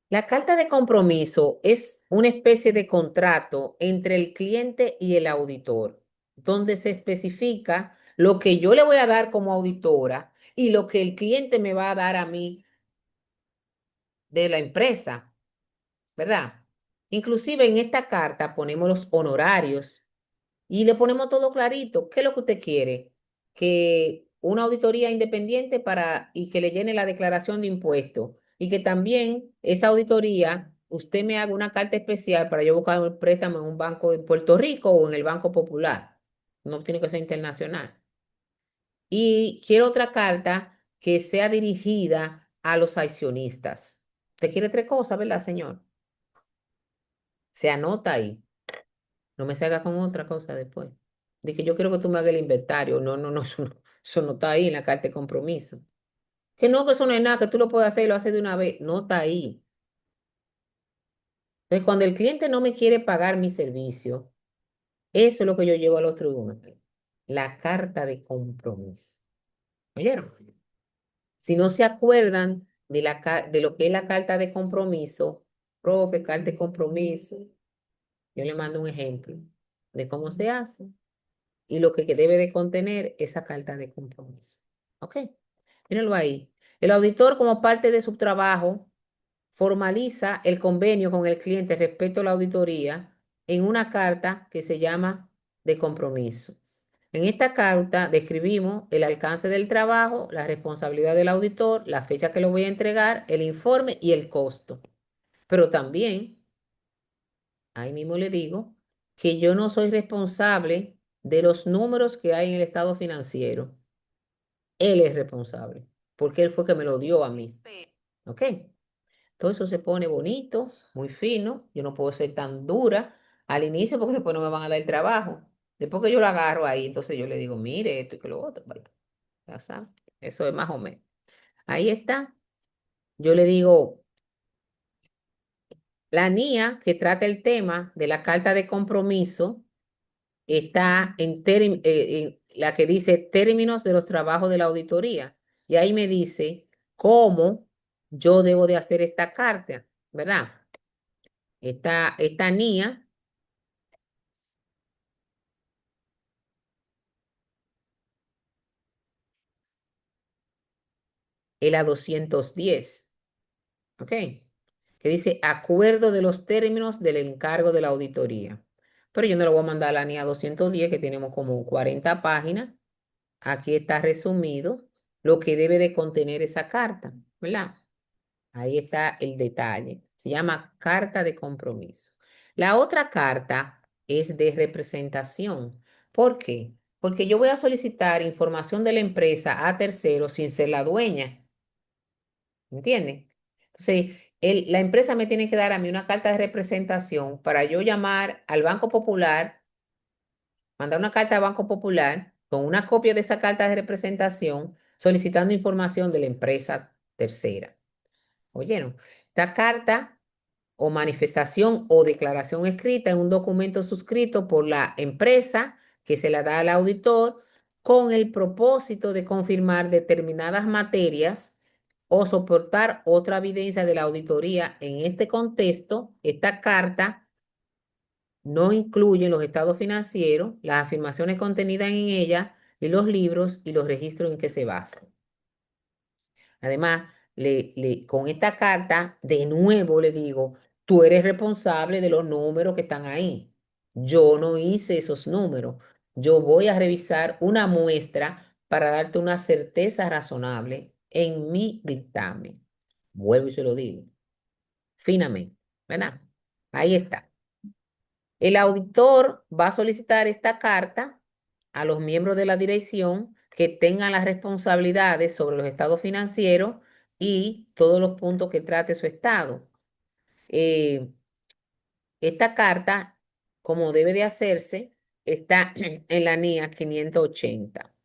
La carta de compromiso es una especie de contrato entre el cliente y el auditor, donde se especifica lo que yo le voy a dar como auditora y lo que el cliente me va a dar a mí de la empresa, ¿verdad? Inclusive en esta carta ponemos los honorarios y le ponemos todo clarito. ¿Qué es lo que usted quiere? Que una auditoría independiente y que le llene la declaración de impuestos y que también esa auditoría usted me haga una carta especial para yo buscar un préstamo en un banco en Puerto Rico o en el Banco Popular. No tiene que ser internacional. Y quiero otra carta que sea dirigida a los accionistas. Usted quiere tres cosas, ¿verdad, señor? Se anota ahí. No me salga con otra cosa después. Dije, yo quiero que tú me hagas el inventario. No, no, no, eso no está ahí en la carta de compromiso. Que eso no es nada, que tú lo puedes hacer y lo haces de una vez. No está ahí. Entonces, cuando el cliente no me quiere pagar mi servicio, eso es lo que yo llevo a los tribunales. La carta de compromiso. ¿Oyeron? Si no se acuerdan de lo que es la carta de compromiso, profe, carta de compromiso, yo le mando un ejemplo de cómo se hace y lo que debe de contener esa carta de compromiso. ¿Ok? Mírenlo ahí. El auditor, como parte de su trabajo, formaliza el convenio con el cliente respecto a la auditoría en una carta que se llama de compromiso. En esta carta describimos el alcance del trabajo, la responsabilidad del auditor, la fecha que lo voy a entregar, el informe y el costo. Pero también, ahí mismo le digo, que yo no soy responsable de los números que hay en el estado financiero. Él es responsable, porque él fue que me lo dio a mí. ¿Ok? Todo eso se pone bonito, muy fino. Yo no puedo ser tan dura al inicio porque después no me van a dar el trabajo. Después que yo lo agarro ahí, entonces yo le digo, mire esto y que lo otro. Vale, ya sabe. Eso es más o menos. Ahí está. Yo le digo, la NIA que trata el tema de la carta de compromiso está en la que dice términos de los trabajos de la auditoría. Y ahí me dice cómo yo debo de hacer esta carta, ¿verdad? Esta NIA es la 210, ¿ok? Que dice acuerdo de los términos del encargo de la auditoría. Pero yo no lo voy a mandar a la NIA 210, que tenemos como 40 páginas. Aquí está resumido lo que debe de contener esa carta, ¿verdad? Ahí está el detalle. Se llama carta de compromiso. La otra carta es de representación. ¿Por qué? Porque yo voy a solicitar información de la empresa a terceros sin ser la dueña. ¿Entienden? Entonces, la empresa me tiene que dar a mí una carta de representación para yo llamar al Banco Popular, mandar una carta al Banco Popular con una copia de esa carta de representación solicitando información de la empresa tercera. ¿Oyeron? Esta carta o manifestación o declaración escrita en un documento suscrito por la empresa que se la da al auditor con el propósito de confirmar determinadas materias o soportar otra evidencia de la auditoría. En este contexto, esta carta no incluye los estados financieros, las afirmaciones contenidas en ella y los libros y los registros en que se basan. Además, con esta carta, de nuevo le digo, tú eres responsable de los números que están ahí. Yo no hice esos números. Yo voy a revisar una muestra para darte una certeza razonable en mi dictamen. Vuelvo y se lo digo, finamente, ¿verdad? Ahí está. El auditor va a solicitar esta carta a los miembros de la dirección que tengan las responsabilidades sobre los estados financieros y todos los puntos que trate su estado. Eh, esta carta, como debe de hacerse, está en la NIA 580.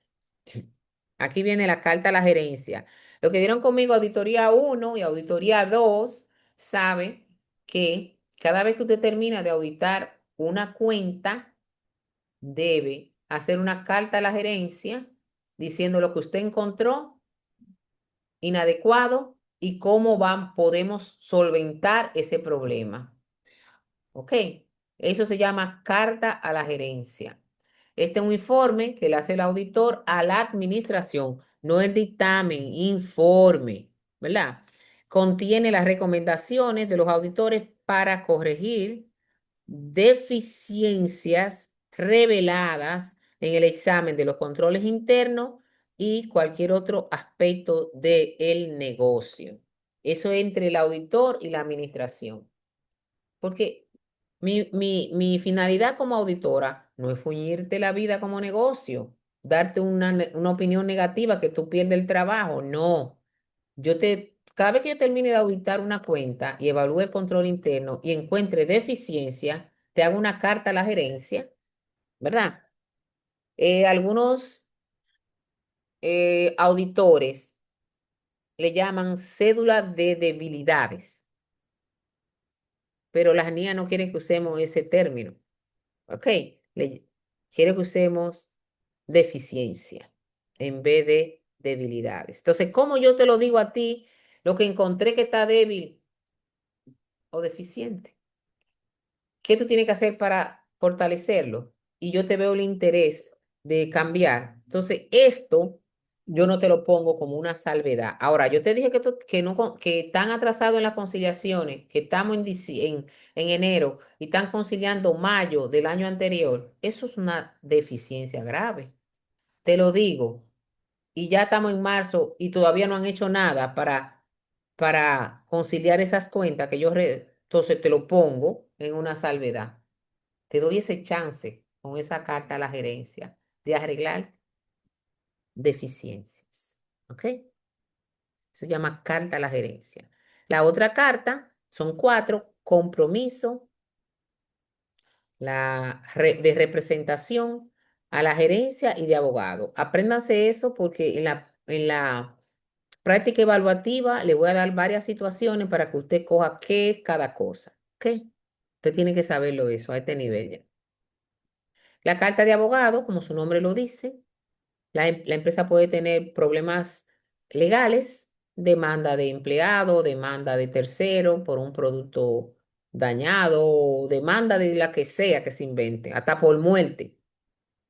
Aquí viene la carta a la gerencia. Lo que dieron conmigo, auditoría 1 y auditoría 2, sabe que cada vez que usted termina de auditar una cuenta, debe hacer una carta a la gerencia diciendo lo que usted encontró inadecuado y cómo podemos solventar ese problema. ¿Ok? Eso se llama carta a la gerencia. Este es un informe que le hace el auditor a la administración, no el dictamen, informe, ¿verdad? Contiene las recomendaciones de los auditores para corregir deficiencias reveladas en el examen de los controles internos y cualquier otro aspecto del negocio. Eso entre el auditor y la administración. Porque mi finalidad como auditora no es fuñirte la vida como negocio, darte una opinión negativa que tú pierdes el trabajo. No. Cada vez que yo termine de auditar una cuenta y evalúe el control interno y encuentre deficiencia, te hago una carta a la gerencia, ¿verdad? Algunos auditores le llaman cédula de debilidades, pero las NIA no quieren que usemos ese término, ¿ok? Le, quiere que usemos deficiencia en vez de debilidades. Entonces, ¿cómo yo te lo digo a ti, lo que encontré que está débil o deficiente? ¿Qué tú tienes que hacer para fortalecerlo? Y yo te veo el interés de cambiar. Entonces, esto yo no te lo pongo como una salvedad. Ahora, yo te dije que, no, que están atrasados en las conciliaciones, que estamos en enero y están conciliando mayo del año anterior. Eso es una deficiencia grave. Te lo digo. Y ya estamos en marzo y todavía no han hecho nada para conciliar esas cuentas que entonces te lo pongo en una salvedad. Te doy ese chance con esa carta a la gerencia de arreglar deficiencias. ¿Ok? Se llama carta a la gerencia. La otra carta son cuatro: compromiso, de representación a la gerencia y de abogado. Apréndase eso porque en la práctica evaluativa le voy a dar varias situaciones para que usted coja qué es cada cosa. ¿Ok? Usted tiene que saberlo eso a este nivel ya. La carta de abogado, como su nombre lo dice, la empresa puede tener problemas legales, demanda de empleado, demanda de tercero por un producto dañado, o demanda de la que sea que se invente, hasta por muerte,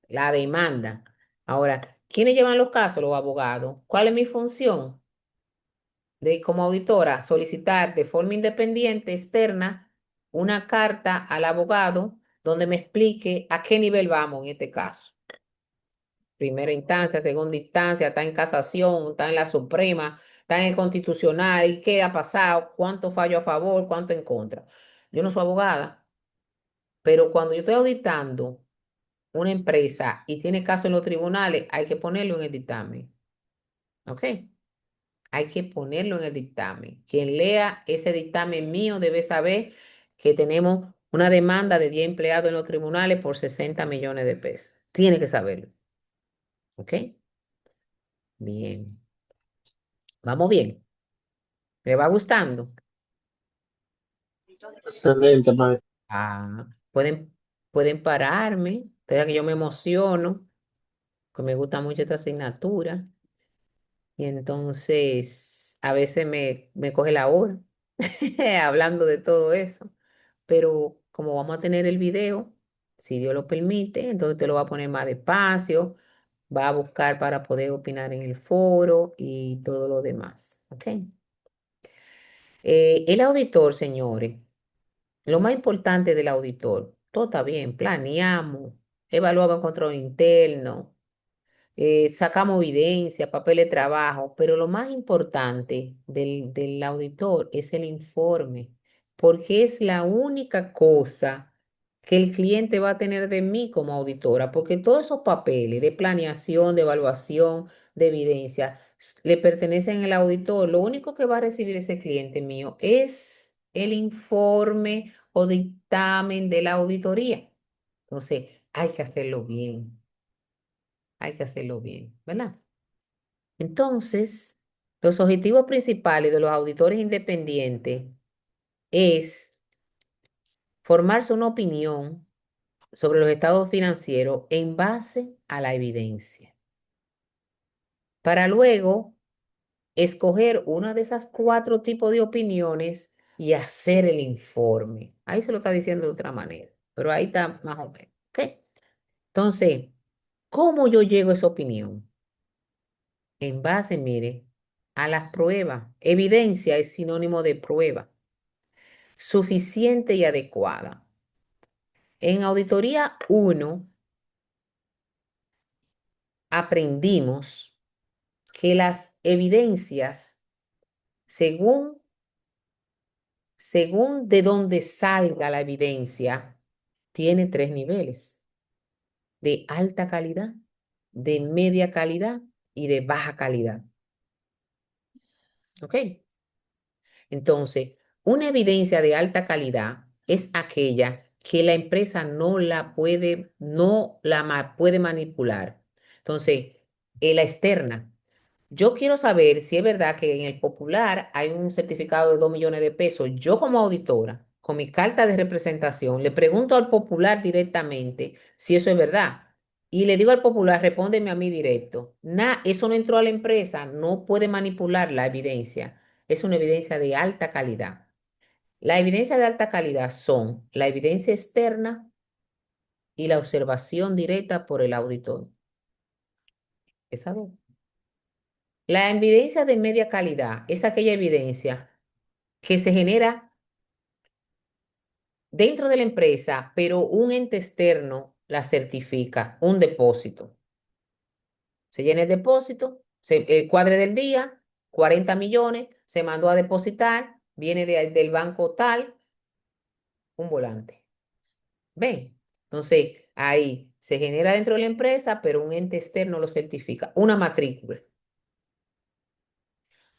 la demanda. Ahora, ¿quiénes llevan los casos? Los abogados. ¿Cuál es mi función? Como auditora, solicitar de forma independiente, externa, una carta al abogado donde me explique a qué nivel vamos en este caso. Primera instancia, segunda instancia, está en casación, está en la Suprema, está en el Constitucional, y qué ha pasado, cuánto fallo a favor, cuánto en contra. Yo no soy abogada, pero cuando yo estoy auditando una empresa y tiene caso en los tribunales, hay que ponerlo en el dictamen. ¿Ok? Hay que ponerlo en el dictamen. Quien lea ese dictamen mío debe saber que tenemos una demanda de 10 empleados en los tribunales por 60 millones de pesos. Tiene que saberlo. ¿Ok? Bien. Vamos bien. ¿Le va gustando? Excelente, maestro. Ah, pueden pararme. Ustedes que yo me emociono, que me gusta mucho esta asignatura. Y entonces a veces me coge la hora hablando de todo eso. Pero como vamos a tener el video, si Dios lo permite, entonces te lo va a poner más despacio, va a buscar para poder opinar en el foro y todo lo demás. ¿Ok? El auditor, señores, lo más importante del auditor, todo está bien, planeamos, evaluamos control interno, sacamos evidencia, papel de trabajo, pero lo más importante del auditor es el informe, porque es la única cosa que el cliente va a tener de mí como auditora, porque todos esos papeles de planeación, de evaluación, de evidencia, le pertenecen al auditor. Lo único que va a recibir ese cliente mío es el informe o dictamen de la auditoría. Entonces, hay que hacerlo bien. Hay que hacerlo bien, ¿verdad? Entonces, los objetivos principales de los auditores independientes es formarse una opinión sobre los estados financieros en base a la evidencia, para luego escoger una de esas cuatro tipos de opiniones y hacer el informe. Ahí se lo está diciendo de otra manera, pero ahí está más o menos. ¿Ok? Entonces, ¿cómo yo llego a esa opinión? En base, mire, a las pruebas. Evidencia es sinónimo de prueba, suficiente y adecuada. En auditoría uno aprendimos que las evidencias, según de dónde salga la evidencia, tiene tres niveles: de alta calidad, de media calidad y de baja calidad. ¿Ok? Entonces, una evidencia de alta calidad es aquella que la empresa no la puede manipular. Entonces, la externa. Yo quiero saber si es verdad que en el Popular hay un certificado de 2 millones de pesos. Yo como auditora, con mi carta de representación, le pregunto al Popular directamente si eso es verdad. Y le digo al popular, respóndeme a mí directo. Eso no entró a la empresa, no puede manipular la evidencia. Es una evidencia de alta calidad. La evidencia de alta calidad son la evidencia externa y la observación directa por el auditor. Esa dos. La evidencia de media calidad es aquella evidencia que se genera dentro de la empresa, pero un ente externo la certifica, un depósito. Se llena el depósito, el cuadre del día, 40 millones, se mandó a depositar, viene del banco tal, un volante. ¿Ven? Entonces, ahí se genera dentro de la empresa, pero un ente externo lo certifica. Una matrícula,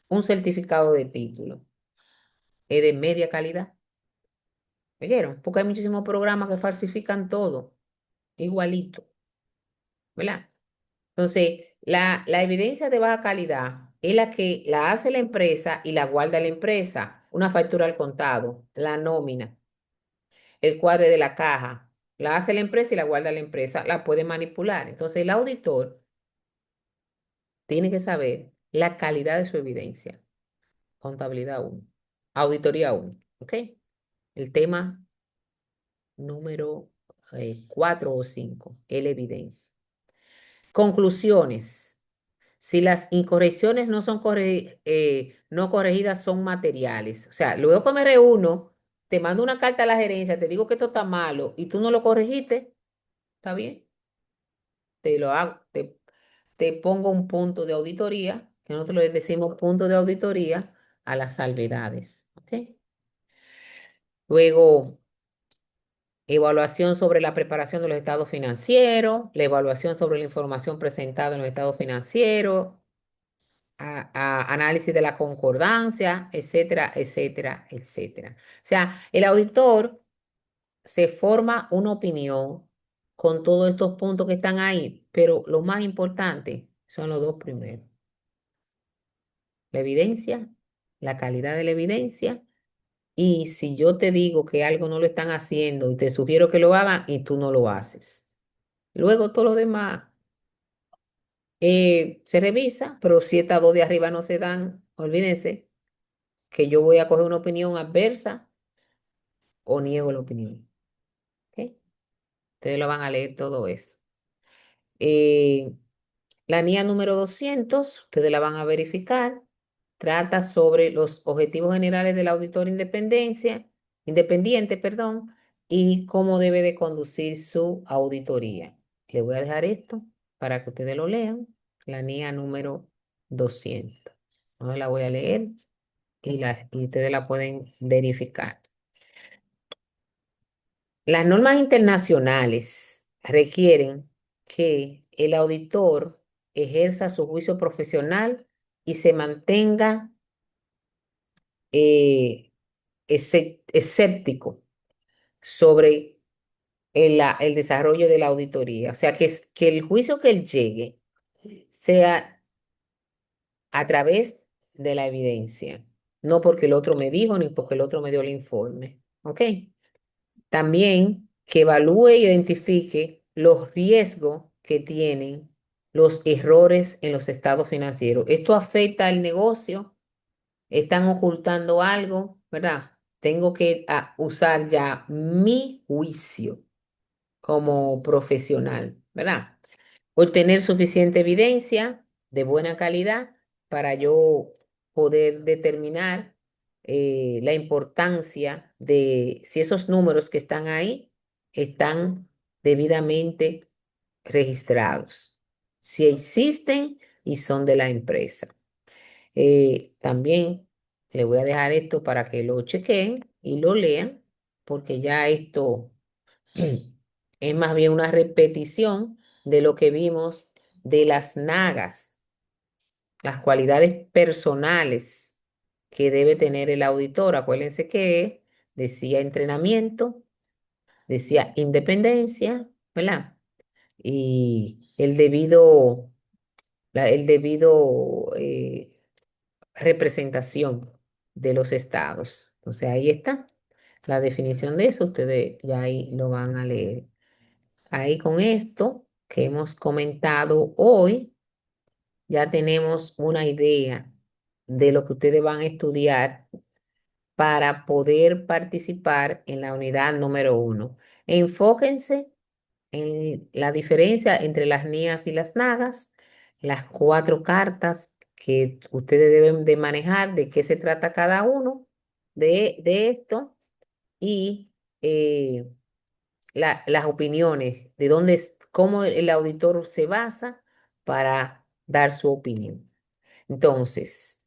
un certificado de título, es de media calidad. ¿Oyeron? Porque hay muchísimos programas que falsifican todo, igualito, ¿verdad? Entonces, la evidencia de baja calidad es la que la hace la empresa y la guarda la empresa. Una factura al contado, la nómina, el cuadre de la caja, la hace la empresa y la guarda la empresa, la puede manipular. Entonces, el auditor tiene que saber la calidad de su evidencia. Contabilidad uno, auditoría uno, ¿ok? El tema número 4 o 5, la evidencia. Conclusiones. Si las incorrecciones no son no corregidas, son materiales. O sea, luego que me reúno, te mando una carta a la gerencia, te digo que esto está malo y tú no lo corregiste, está bien, te lo hago, te pongo un punto de auditoría, que nosotros le decimos punto de auditoría a las salvedades. ¿Ok? Luego, evaluación sobre la preparación de los estados financieros, la evaluación sobre la información presentada en los estados financieros, análisis de la concordancia, etcétera, etcétera, etcétera. O sea, el auditor se forma una opinión con todos estos puntos que están ahí, pero lo más importante son los dos primeros. La evidencia, la calidad de la evidencia, y si yo te digo que algo no lo están haciendo y te sugiero que lo hagan y tú no lo haces. Luego todo lo demás se revisa, pero si estas dos de arriba no se dan, olvídense que yo voy a coger una opinión adversa o niego la opinión. ¿Ok? Ustedes lo van a leer todo eso. Eh, la NIA número 200, ustedes la van a verificar. Trata sobre los objetivos generales del auditor independiente, perdón, y cómo debe de conducir su auditoría. Le voy a dejar esto para que ustedes lo lean. La NIA número 200. No la voy a leer y ustedes la pueden verificar. Las normas internacionales requieren que el auditor ejerza su juicio profesional y se mantenga eh, escéptico sobre el desarrollo de la auditoría. O sea, que el juicio que él llegue sea a través de la evidencia, no porque el otro me dijo ni porque el otro me dio el informe. ¿Ok? También que evalúe e identifique los riesgos que tienen los errores en los estados financieros. ¿Esto afecta al negocio? ¿Están ocultando algo? ¿Verdad? Tengo que usar ya mi juicio como profesional, ¿verdad? Obtener suficiente evidencia de buena calidad para yo poder determinar la importancia de si esos números que están ahí están debidamente registrados, si existen y son de la empresa. También le voy a dejar esto para que lo chequen y lo lean, porque ya esto es más bien una repetición de lo que vimos de las nagas, las cualidades personales que debe tener el auditor. Acuérdense que decía entrenamiento, decía independencia, ¿verdad? Y el debido representación de los estados. Entonces ahí está la definición de eso, ustedes ya ahí lo van a leer. Ahí con esto. que hemos comentado hoy, ya tenemos una idea de lo que ustedes van a estudiar para poder participar en la unidad número 1. Enfóquense en la diferencia entre las NIAS y las NAGAS, las cuatro cartas que ustedes deben de manejar, de qué se trata cada uno de esto y eh, las opiniones, de dónde, cómo el auditor se basa para dar su opinión. Entonces,